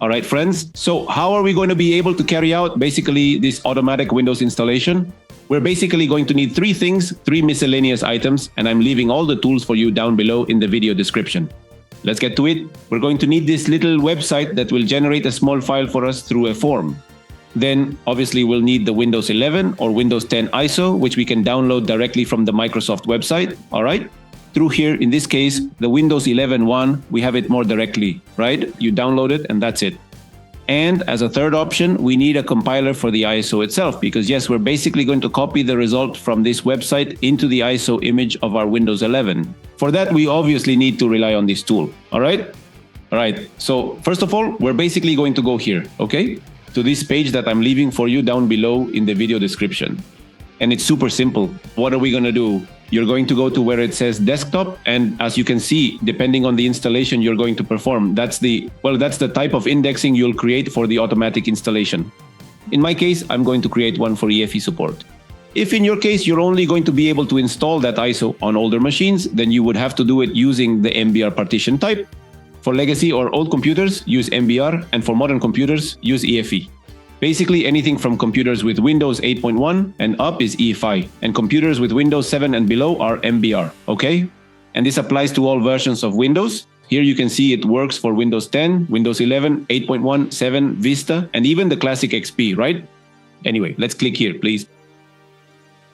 All right, friends. So how are we going to be able to carry out basically this automatic Windows installation? We're basically going to need three things, three miscellaneous items, and I'm leaving all the tools for you down below in the video description. Let's get to it. We're going to need this little website that will generate a small file for us through a form. Then obviously we'll need the Windows 11 or Windows 10 ISO, which we can download directly from the Microsoft website. All right. Through here, in this case, the Windows 11 one, we have it more directly, right? You download it and that's it. And as a third option, we need a compiler for the ISO itself, because yes, we're basically going to copy the result from this website into the ISO image of our Windows 11. For that, we obviously need to rely on this tool. All right. All right. So first of all, we're basically going to go here, okay, to this page that I'm leaving for you down below in the video description. And it's super simple. What are we going to do? You're going to go to where it says desktop. And as you can see, depending on the installation you're going to perform, that's the type of indexing you'll create for the automatic installation. In my case, I'm going to create one for UEFI support. If in your case, you're only going to be able to install that ISO on older machines, then you would have to do it using the MBR partition type. For legacy or old computers, use MBR, and for modern computers, use UEFI. Basically, anything from computers with Windows 8.1 and up is UEFI, and computers with Windows 7 and below are MBR, okay? And this applies to all versions of Windows. Here you can see it works for Windows 10, Windows 11, 8.1, 7, Vista, and even the classic XP, right? Anyway, let's click here, please.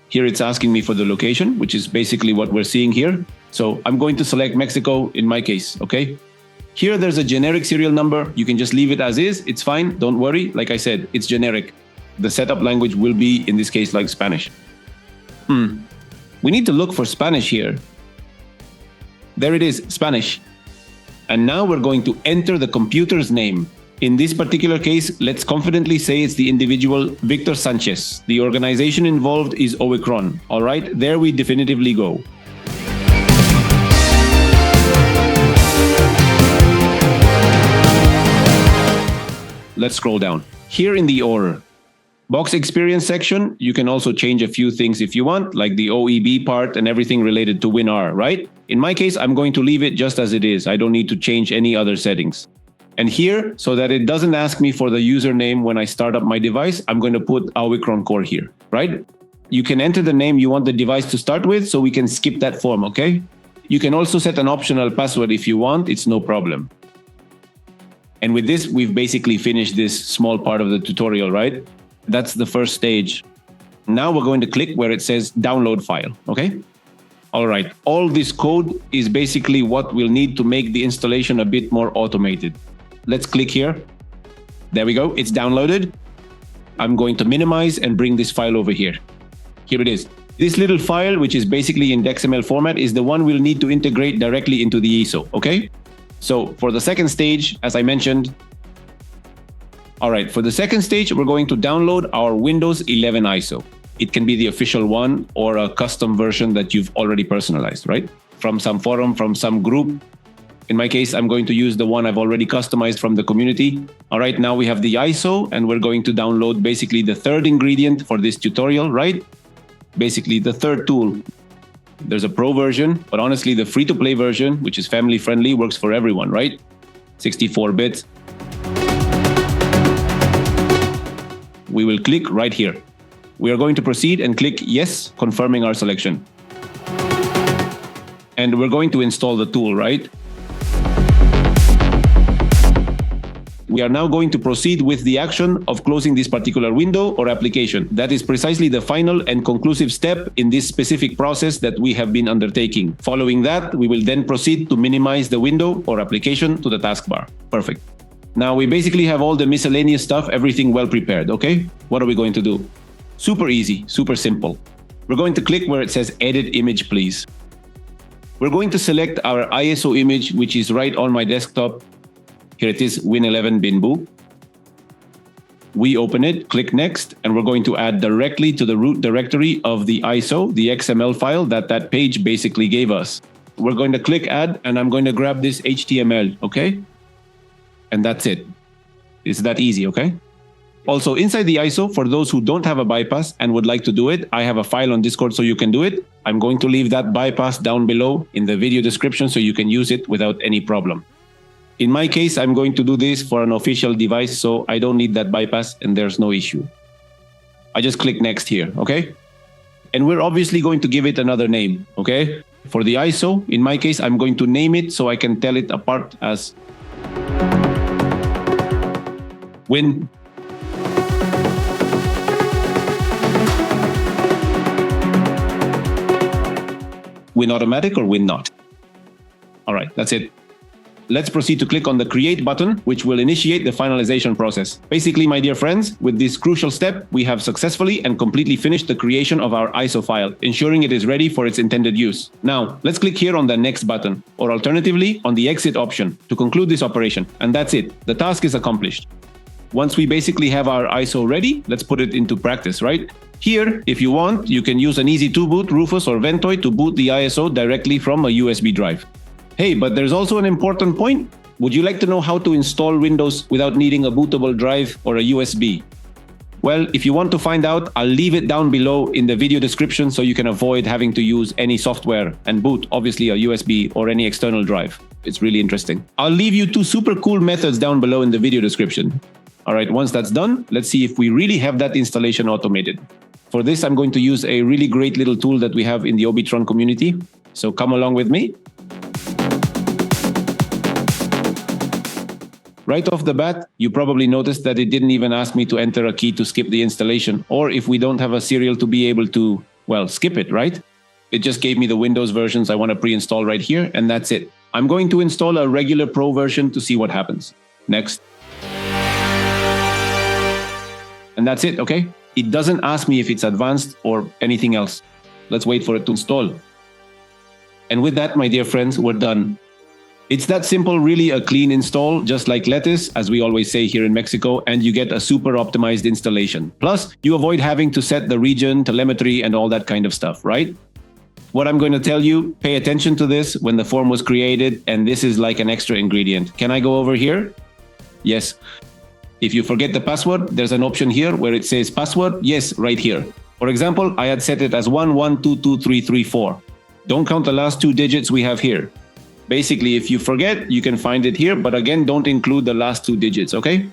Here it's asking me for the location, which is basically what we're seeing here. So I'm going to select Mexico in my case, okay? Here, there's a generic serial number. You can just leave it as is. It's fine. Don't worry. Like I said, it's generic. The setup language will be, in this case, like Spanish. We need to look for Spanish here. There it is, Spanish. And now we're going to enter the computer's name. In this particular case, let's confidently say it's the individual Victor Sanchez. The organization involved is Omicron. All right, there we definitively go. Let's scroll down. Here in the order, box experience section, you can also change a few things if you want, like the OEB part and everything related to WinR, right? In my case, I'm going to leave it just as it is. I don't need to change any other settings. And here, so that it doesn't ask me for the username when I start up my device, I'm going to put Omicron Core here, right? You can enter the name you want the device to start with, so we can skip that form, okay? You can also set an optional password if you want. It's no problem. And with this, we've basically finished this small part of the tutorial, right? That's the first stage. Now we're going to click where it says download file, okay? All right, all this code is basically what we'll need to make the installation a bit more automated. Let's click here. There we go, it's downloaded. I'm going to minimize and bring this file over here. Here it is. This little file, which is basically in XML format, is the one we'll need to integrate directly into the ISO, okay? So for the second stage, as I mentioned, all right, for the second stage, we're going to download our Windows 11 ISO. It can be the official one or a custom version that you've already personalized, right? From some forum, from some group. In my case, I'm going to use the one I've already customized from the community. All right, now we have the ISO and we're going to download basically the third ingredient for this tutorial, right? Basically the third tool. There's a pro version, but honestly, the free-to-play version, which is family-friendly, works for everyone, right? 64 bits. We will click right here. We are going to proceed and click yes, confirming our selection. And we're going to install the tool, right? We are now going to proceed with the action of closing this particular window or application. That is precisely the final and conclusive step in this specific process that we have been undertaking. Following that, we will then proceed to minimize the window or application to the taskbar. Perfect. Now we basically have all the miscellaneous stuff, everything well prepared, okay? What are we going to do? Super easy, super simple. We're going to click where it says Edit Image, please. We're going to select our ISO image, which is right on my desktop. Here it is, Win11 Binbu. We open it, click Next, and we're going to add directly to the root directory of the ISO, the XML file that page basically gave us. We're going to click Add, and I'm going to grab this HTML, okay? And that's it. It's that easy, okay? Also, inside the ISO, for those who don't have a bypass and would like to do it, I have a file on Discord so you can do it. I'm going to leave that bypass down below in the video description so you can use it without any problem. In my case, I'm going to do this for an official device, so I don't need that bypass and there's no issue. I just click next here, okay? And we're obviously going to give it another name, okay? For the ISO, in my case, I'm going to name it so I can tell it apart as Win. Win automatic or win not. All right, that's it. Let's proceed to click on the Create button, which will initiate the finalization process. Basically, my dear friends, with this crucial step, we have successfully and completely finished the creation of our ISO file, ensuring it is ready for its intended use. Now, let's click here on the Next button, or alternatively, on the Exit option, to conclude this operation. And that's it. The task is accomplished. Once we basically have our ISO ready, let's put it into practice, right? Here, if you want, you can use an easy-to-boot Rufus or Ventoy to boot the ISO directly from a USB drive. Hey, but there's also an important point. Would you like to know how to install Windows without needing a bootable drive or a USB? Well, if you want to find out, I'll leave it down below in the video description so you can avoid having to use any software and boot, obviously, a USB or any external drive. It's really interesting. I'll leave you 2 super cool methods down below in the video description. All right, once that's done, let's see if we really have that installation automated. For this, I'm going to use a really great little tool that we have in the Obitron community. So come along with me. Right off the bat, you probably noticed that it didn't even ask me to enter a key to skip the installation, or if we don't have a serial to be able to, well, skip it, right? It just gave me the Windows versions I want to pre-install right here, and that's it. I'm going to install a regular Pro version to see what happens. Next. And that's it, okay? It doesn't ask me if it's advanced or anything else. Let's wait for it to install. And with that, my dear friends, we're done. It's that simple, really a clean install, just like lettuce, as we always say here in Mexico, and you get a super optimized installation. Plus, you avoid having to set the region, telemetry, and all that kind of stuff, right? What I'm going to tell you, pay attention to this when the form was created, and this is like an extra ingredient. Can I go over here? Yes. If you forget the password, there's an option here where it says password. Yes, right here. For example, I had set it as 11223334. Don't count the last 2 digits we have here. Basically, if you forget, you can find it here, but again, don't include the last 2 digits, okay?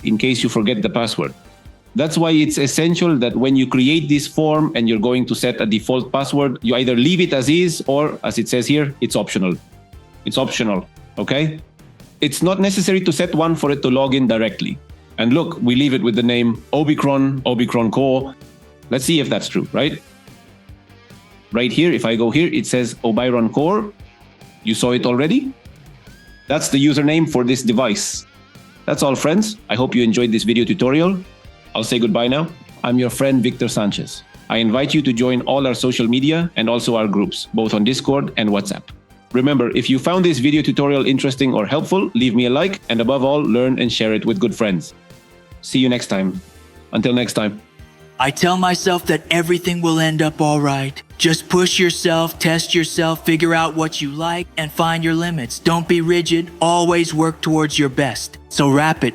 In case you forget the password. That's why it's essential that when you create this form and you're going to set a default password, you either leave it as is or, as it says here, it's optional. It's optional, okay? It's not necessary to set one for it to log in directly. And look, we leave it with the name Obicron Co. Let's see if that's true, right? Right here, if I go here, it says Obyron Core. You saw it already? That's the username for this device. That's all, friends. I hope you enjoyed this video tutorial. I'll say goodbye now. I'm your friend Victor Sanchez. I invite you to join all our social media and also our groups, both on Discord and WhatsApp. Remember, if you found this video tutorial interesting or helpful, leave me a like, and above all, learn and share it with good friends. See you next time. Until next time. I tell myself that everything will end up all right. Just push yourself, test yourself, figure out what you like, and find your limits. Don't be rigid. Always work towards your best. So wrap it.